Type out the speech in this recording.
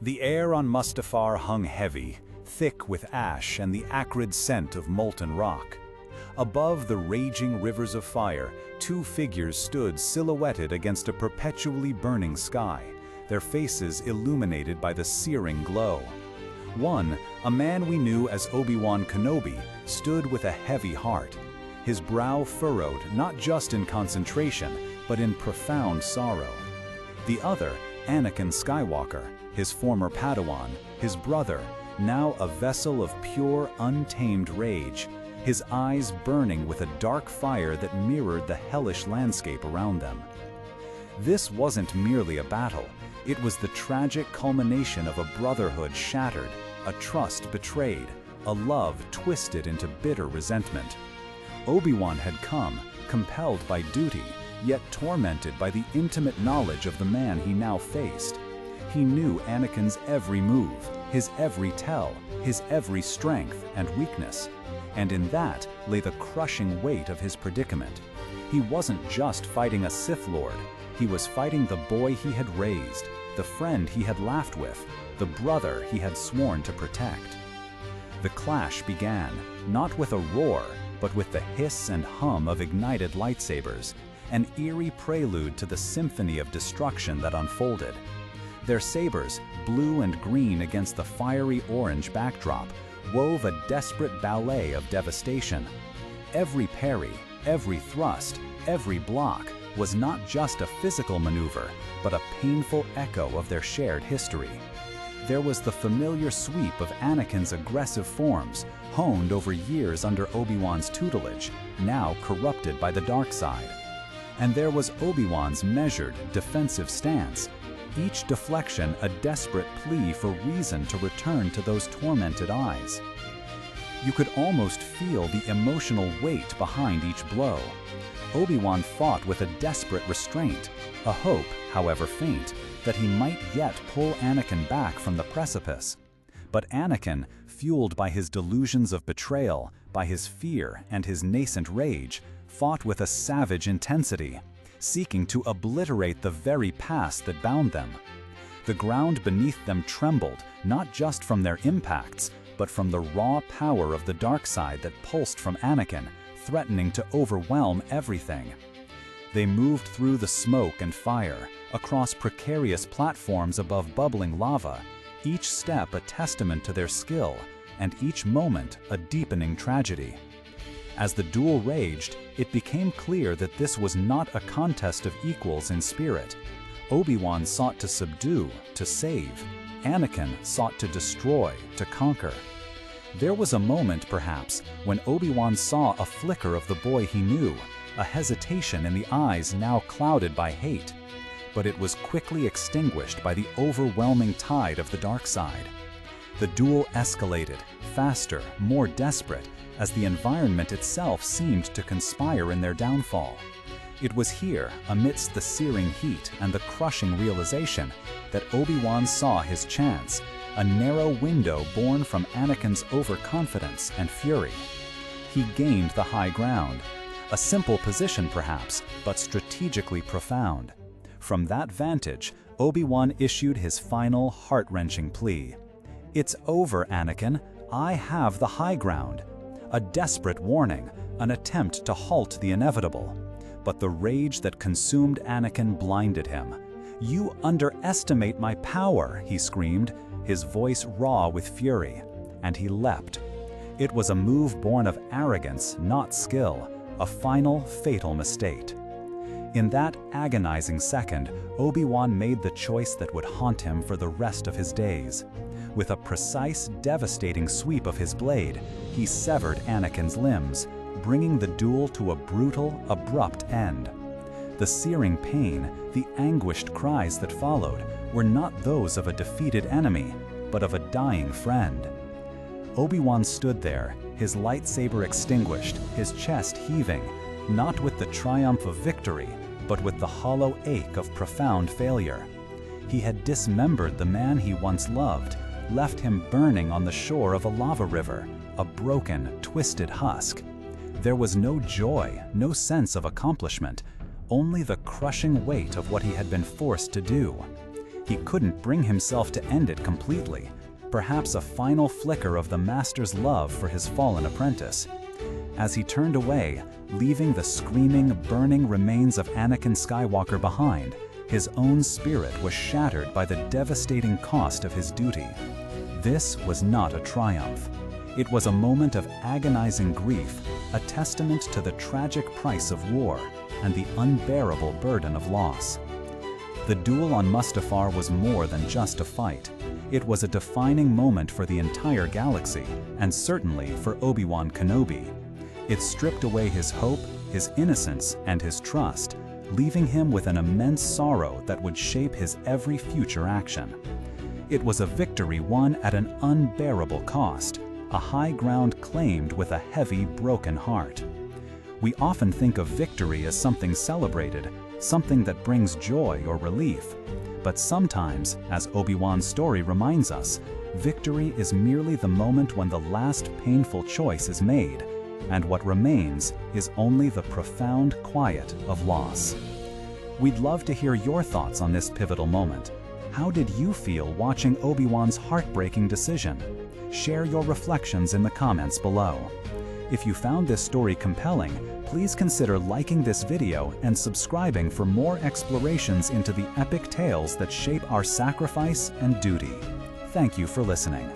The air on Mustafar hung heavy, thick with ash and the acrid scent of molten rock. Above the raging rivers of fire, two figures stood silhouetted against a perpetually burning sky, their faces illuminated by the searing glow. One, a man we knew as Obi-Wan Kenobi, stood with a heavy heart, his brow furrowed not just in concentration, but in profound sorrow. The other, Anakin Skywalker, his former padawan, his brother, now a vessel of pure, untamed rage, his eyes burning with a dark fire that mirrored the hellish landscape around them. This wasn't merely a battle, it was the tragic culmination of a brotherhood shattered, a trust betrayed, a love twisted into bitter resentment. Obi-Wan had come, compelled by duty, yet tormented by the intimate knowledge of the man he now faced. He knew Anakin's every move, his every tell, his every strength and weakness. And in that lay the crushing weight of his predicament. He wasn't just fighting a Sith Lord, he was fighting the boy he had raised, the friend he had laughed with, the brother he had sworn to protect. The clash began, not with a roar, but with the hiss and hum of ignited lightsabers, an eerie prelude to the symphony of destruction that unfolded. Their sabers, blue and green against the fiery orange backdrop, wove a desperate ballet of devastation. Every parry, every thrust, every block was not just a physical maneuver, but a painful echo of their shared history. There was the familiar sweep of Anakin's aggressive forms, honed over years under Obi-Wan's tutelage, now corrupted by the dark side. And there was Obi-Wan's measured, defensive stance, each deflection a desperate plea for reason to return to those tormented eyes. You could almost feel the emotional weight behind each blow. Obi-Wan fought with a desperate restraint, a hope, however faint, that he might yet pull Anakin back from the precipice. But Anakin, fueled by his delusions of betrayal, by his fear and his nascent rage, fought with a savage intensity, seeking to obliterate the very past that bound them. The ground beneath them trembled, not just from their impacts, but from the raw power of the dark side that pulsed from Anakin, threatening to overwhelm everything. They moved through the smoke and fire, across precarious platforms above bubbling lava, each step a testament to their skill, and each moment a deepening tragedy. As the duel raged, it became clear that this was not a contest of equals in spirit. Obi-Wan sought to subdue, to save. Anakin sought to destroy, to conquer. There was a moment, perhaps, when Obi-Wan saw a flicker of the boy he knew, a hesitation in the eyes now clouded by hate. But it was quickly extinguished by the overwhelming tide of the dark side. The duel escalated, faster, more desperate, as the environment itself seemed to conspire in their downfall. It was here, amidst the searing heat and the crushing realization, that Obi-Wan saw his chance, a narrow window born from Anakin's overconfidence and fury. He gained the high ground, a simple position perhaps, but strategically profound. From that vantage, Obi-Wan issued his final heart-wrenching plea. "It's over, Anakin. I have the high ground." A desperate warning, an attempt to halt the inevitable. But the rage that consumed Anakin blinded him. "You underestimate my power," he screamed, his voice raw with fury, and he leapt. It was a move born of arrogance, not skill, a final, fatal mistake. In that agonizing second, Obi-Wan made the choice that would haunt him for the rest of his days. With a precise, devastating sweep of his blade, he severed Anakin's limbs, bringing the duel to a brutal, abrupt end. The searing pain, the anguished cries that followed, were not those of a defeated enemy, but of a dying friend. Obi-Wan stood there, his lightsaber extinguished, his chest heaving, not with the triumph of victory, but with the hollow ache of profound failure. He had dismembered the man he once loved, left him burning on the shore of a lava river, a broken, twisted husk. There was no joy, no sense of accomplishment, only the crushing weight of what he had been forced to do. He couldn't bring himself to end it completely, perhaps a final flicker of the Master's love for his fallen apprentice. As he turned away, leaving the screaming, burning remains of Anakin Skywalker behind, his own spirit was shattered by the devastating cost of his duty. This was not a triumph. It was a moment of agonizing grief, a testament to the tragic price of war and the unbearable burden of loss. The duel on Mustafar was more than just a fight. It was a defining moment for the entire galaxy, and certainly for Obi-Wan Kenobi. It stripped away his hope, his innocence, and his trust, leaving him with an immense sorrow that would shape his every future action. It was a victory won at an unbearable cost, a high ground claimed with a heavy, broken heart. We often think of victory as something celebrated, something that brings joy or relief. But sometimes, as Obi-Wan's story reminds us, victory is merely the moment when the last painful choice is made, and what remains is only the profound quiet of loss. We'd love to hear your thoughts on this pivotal moment. How did you feel watching Obi-Wan's heartbreaking decision? Share your reflections in the comments below. If you found this story compelling, please consider liking this video and subscribing for more explorations into the epic tales that shape our sacrifice and duty. Thank you for listening.